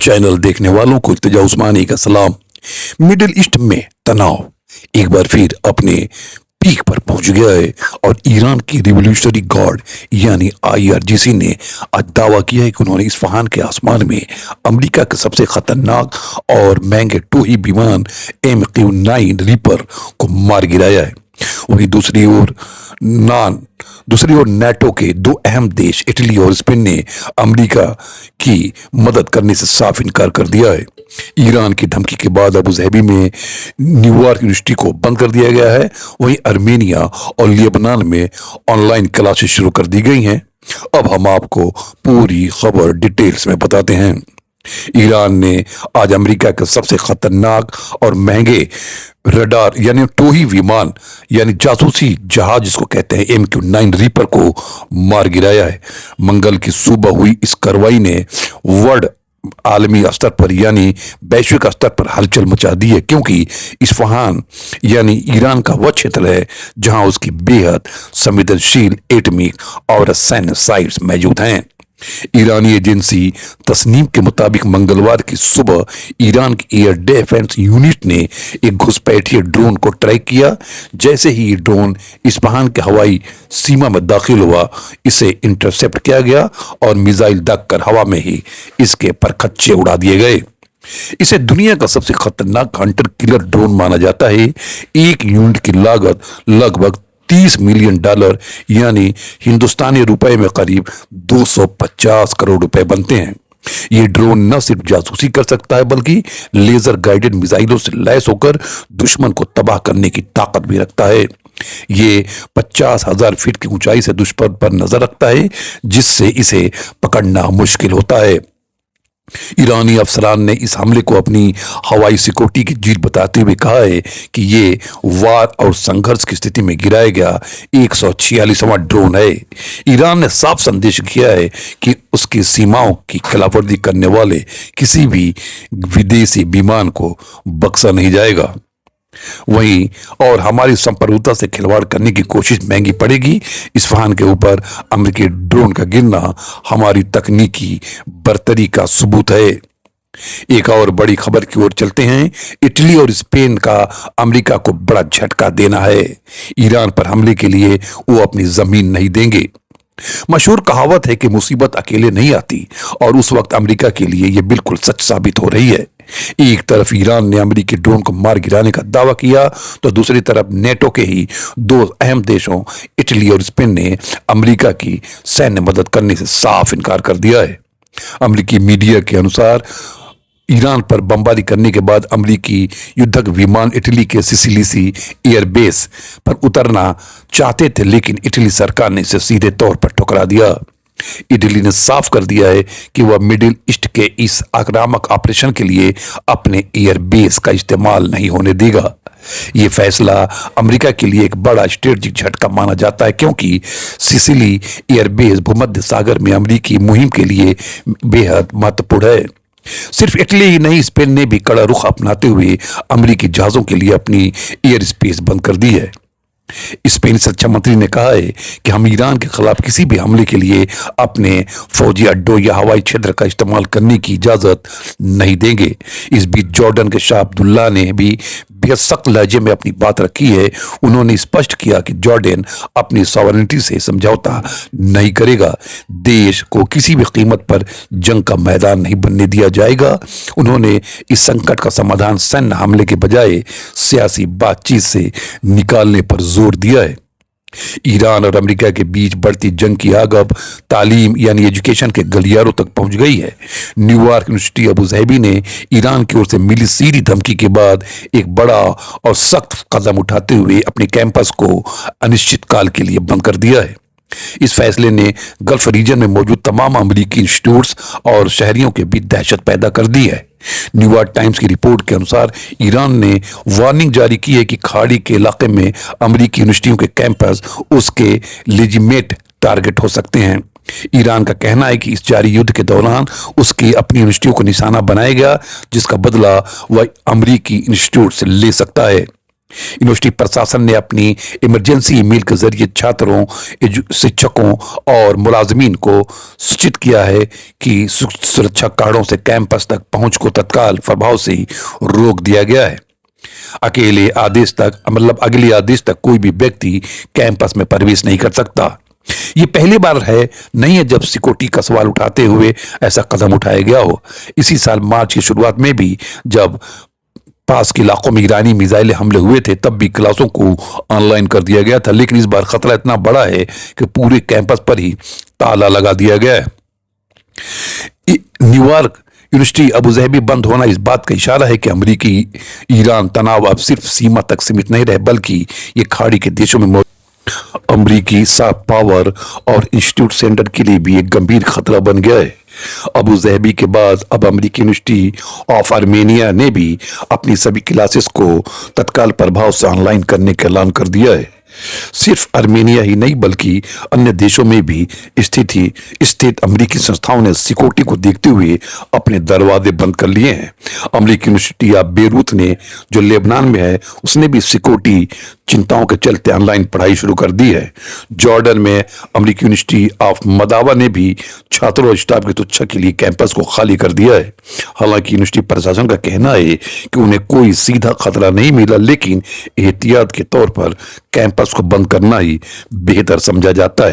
Channel देखने वालों को इल्तिजा उस्मानी का सलाम। मिडिल ईस्ट में तनाव एक बार फिर अपने पीक पर पहुंच गया है और ईरान की रिवॉल्यूशनरी गार्ड यानी आईआरजीसी ने आज दावा किया है कि उन्होंने इस्फहान के आसमान में अमेरिका के सबसे खतरनाक और महंगे टोही विमान MQ-9 रीपर को मार गिराया है। वहीं दूसरी ओर नाटो के दो अहम देश इटली और स्पेन ने अमेरिका की मदद करने से साफ इनकार कर दिया है। ईरान की धमकी के बाद अबू धाबी में न्यूयॉर्क यूनिवर्सिटी को बंद कर दिया गया है। वहीं अर्मेनिया और लेबनान में ऑनलाइन क्लासेस शुरू कर दी गई हैं। अब हम आपको पूरी खबर डिटेल्स में बताते हैं। ईरान ने आज अमेरिका के सबसे खतरनाक और महंगे रडार यानी टोही विमान यानी जासूसी जहाज जिसको कहते हैं MQ-9 रीपर को मार गिराया है। मंगल की सुबह हुई इस कार्रवाई ने वर्ल्ड आलमी स्तर पर यानी वैश्विक स्तर पर हलचल मचा दी है, क्योंकि इस्फहान यानी ईरान का वह क्षेत्र है जहां उसकी बेहद संवेदनशील एटमिक और सैन्य साइट्स मौजूद हैं। ईरानी एजेंसी तस्नीम के मुताबिक मंगलवार की सुबह ईरान की एयर डिफेंस यूनिट ने एक घुसपैठिए ड्रोन को ट्रैक किया। जैसे ही ये ड्रोन इस्फहान के हवाई सीमा में दाखिल हुआ, इसे इंटरसेप्ट किया गया और मिसाइल दागकर हवा में ही इसके परखच्चे उड़ा दिए गए। इसे दुनिया का सबसे खतरनाक हंटर किलर ड्रोन माना जाता है। एक यूनिट की लागत लगभग $30 मिलियन यानी हिंदुस्तानी रुपए में करीब 250 करोड़ रुपए बनते हैं। ये ड्रोन न सिर्फ जासूसी कर सकता है बल्कि लेजर गाइडेड मिसाइलों से लैस होकर दुश्मन को तबाह करने की ताकत भी रखता है। ये 50,000 फीट की ऊंचाई से दुश्मन पर नजर रखता है, जिससे इसे पकड़ना मुश्किल होता है। ईरानी अफसरान ने इस हमले को अपनी हवाई सिक्योरिटी की जीत बताते हुए कहा है कि ये वार और संघर्ष की स्थिति में गिराया गया 146वां ड्रोन है। ईरान ने साफ संदेश किया है कि उसकी सीमाओं की खिलाफवर्जी करने वाले किसी भी विदेशी विमान को बख्शा नहीं जाएगा। वहीं और हमारी संप्रभुता से खिलवाड़ करने की कोशिश महंगी पड़ेगी। इस्फहान के ऊपर अमेरिकी ड्रोन का गिरना हमारी तकनीकी बर्तरी का सबूत है। एक और बड़ी खबर की ओर चलते हैं। इटली और स्पेन का अमेरिका को बड़ा झटका देना है। ईरान पर हमले के लिए वो अपनी जमीन नहीं देंगे। मशहूर कहावत है कि मुसीबत अकेले नहीं आती, और उस वक्त अमेरिका के लिए यह बिल्कुल सच साबित हो रही है। एक तरफ ईरान ने अमेरिकी ड्रोन को मार गिराने का दावा किया, तो दूसरी तरफ नेटो के ही दो अहम देशों इटली और स्पेन ने अमेरिका की सैन्य मदद करने से साफ इनकार कर दिया है। अमेरिकी मीडिया के अनुसार ईरान पर बमबारी करने के बाद अमेरिकी युद्धक विमान इटली के सिसिली एयरबेस पर उतरना चाहते थे, लेकिन इटली सरकार ने इसे सीधे तौर पर ठुकरा दिया। इटली ने साफ कर दिया है कि वह मिडिल ईस्ट के इस आक्रामक ऑपरेशन के लिए अपने एयरबेस का इस्तेमाल नहीं होने देगा। यह फैसला अमेरिका के लिए एक बड़ा स्ट्रेटेजिक झटका माना जाता है, क्योंकि सिसिली एयरबेस भूमध्य सागर में अमेरिकी मुहिम के लिए बेहद महत्वपूर्ण है। सिर्फ इटली ही नहीं, स्पेन ने भी कड़ा रुख अपनाते हुए अमेरिकी जहाजों के लिए अपनी एयर स्पेस बंद कर दी है। स्पेनी रक्षा मंत्री ने कहा है कि हम ईरान के खिलाफ किसी भी हमले के लिए अपने फौजी अड्डों या हवाई क्षेत्र का इस्तेमाल करने की इजाजत नहीं देंगे। इस बीच जॉर्डन के शाह अब्दुल्ला ने भी बेहद सख्त लहजे में अपनी बात रखी है। उन्होंने स्पष्ट किया कि जॉर्डन अपनी सॉवरेनिटी से समझौता नहीं करेगा। देश को किसी भी कीमत पर जंग का मैदान नहीं बनने दिया जाएगा। उन्होंने इस संकट का समाधान सैन्य हमले के बजाय सियासी बातचीत से निकालने पर जोर दिया है। ईरान और अमेरिका के बीच बढ़ती जंग की आग अब तालीम यानी एजुकेशन के गलियारों तक पहुंच गई है। न्यूयॉर्क यूनिवर्सिटी अबू धाबी ने ईरान की ओर से मिली सीधी धमकी के बाद एक बड़ा और सख्त कदम उठाते हुए अपने कैंपस को अनिश्चितकाल के लिए बंद कर दिया है। इस फैसले ने गल्फ रीजन में मौजूद तमाम अमेरिकी इंस्टीट्यूट्स और शहरियों के बीच दहशत पैदा कर दी है। न्यूयॉर्क टाइम्स की रिपोर्ट के अनुसार ईरान ने वार्निंग जारी की है कि खाड़ी के इलाके में अमेरिकी यूनिवर्सिटियों के कैंपस उसके लेजिमेट टारगेट हो सकते हैं। ईरान का कहना है कि इस जारी युद्ध के दौरान उसकी अपनी यूनिवर्सिटियों को निशाना बनाया गया, जिसका बदला वह अमेरिकी इंस्टीट्यूट से ले सकता है। यूनिवर्सिटी प्रशासन ने अपनी इमरजेंसी ईमेल के जरिए छात्रों, शिक्षकों और मुलाजमीन को सूचित किया है कि सुरक्षा कार्डों से कैंपस तक पहुंच को तत्काल प्रभाव से ही रोक दिया गया है। अगले आदेश तक कोई भी व्यक्ति कैंपस में प्रवेश नहीं कर सकता। ये पहली बार है नहीं है जब सिक्योरिटी का सवाल उठाते हुए ऐसा कदम उठाया गया हो। इसी साल मार्च की शुरुआत में भी जब पास के इलाकों में ईरानी मिसाइल हमले हुए थे तब भी क्लासों को ऑनलाइन कर दिया गया था, लेकिन इस बार खतरा इतना बड़ा है कि पूरे कैंपस पर ही ताला लगा दिया गया है। न्यूयॉर्क यूनिवर्सिटी अबुजहबी बंद होना इस बात का इशारा है कि अमेरिकी ईरान तनाव अब सिर्फ सीमा तक सीमित नहीं रहे, बल्कि ये खाड़ी के देशों में अमरीकी सॉफ्ट पावर और इंस्टीट्यूट सेंटर के लिए भी एक गंभीर खतरा बन गया है। अबू जहबी के बाद अब अमेरिकी यूनिवर्सिटी ऑफ आर्मेनिया ने भी अपनी सभी क्लासेस को तत्काल प्रभाव से ऑनलाइन करने का ऐलान कर दिया है। सिर्फ आर्मेनिया ही नहीं बल्कि अन्य देशों में भी स्थित अमेरिकी संस्थाओं ने सिक्योरिटी को देखते हुए अपने दरवाजे बंद कर लिए हैं। अमेरिकी यूनिवर्सिटी ऑफ बेरूत ने जो लेबनान में है उसने भी सिक्योरिटी चिंताओं के चलते ऑनलाइन पढ़ाई शुरू कर दी है। जॉर्डन में अमेरिकी यूनिवर्सिटी ऑफ मदावा ने भी छात्रों और स्टाफ की सुरक्षा के लिए कैंपस को खाली कर दिया है। हालांकि यूनिवर्सिटी प्रशासन का कहना है कि उन्हें कोई सीधा खतरा नहीं मिला, लेकिन एहतियात के तौर पर कैंपस को बंद करना ही बेहतर समझा जाता है।